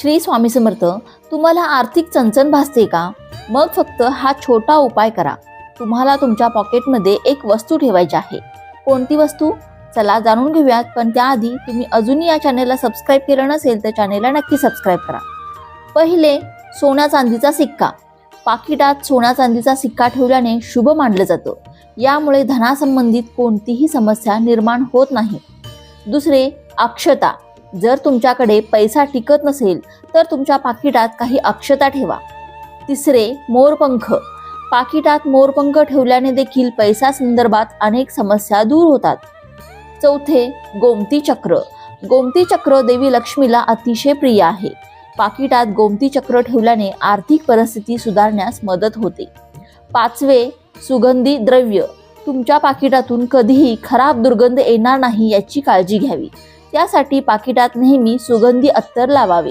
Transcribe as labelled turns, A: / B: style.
A: श्री स्वामी समर्थ. तुम्हाला आर्थिक चणचण भासते का? मग फक्त हा छोटा उपाय करा. तुम्हाला तुमच्या पॉकेटमध्ये एक वस्तू ठेवायची आहे. कोणती वस्तू? चला जाणून घेऊयात. पण त्याआधी तुम्ही अजूनही या चॅनेलला सबस्क्राईब केलं नसेल तर चॅनेलला नक्की सबस्क्राईब करा. पहिले, सोन्या चांदीचा सिक्का. पाकिटात सोन्या चांदीचा सिक्का ठेवल्याने शुभ मानलं जातं. यामुळे धनासंबंधित कोणतीही समस्या निर्माण होत नाही. दुसरे, अक्षता. जर तुमच्याकडे पैसा टिकत नसेल तर तुमच्या पाकिटात काही अक्षता ठेवा. तिसरे, मोरपंख. पाकिटात मोरपंख ठेवल्याने देखील पैसा संदर्भात अनेक समस्या दूर होतात. चौथे, गोमती चक्र. गोमती चक्र देवी लक्ष्मीला अतिशय प्रिय आहे. पाकिटात गोमती चक्र ठेवल्याने आर्थिक परिस्थिती सुधारण्यास मदत होते. पाचवे, सुगंधी द्रव्य. तुमच्या पाकिटातून कधीही खराब दुर्गंध येणार नाही याची काळजी घ्यावी. त्यासाठी पाकिटात नेहमी सुगंधी अत्तर लावावे.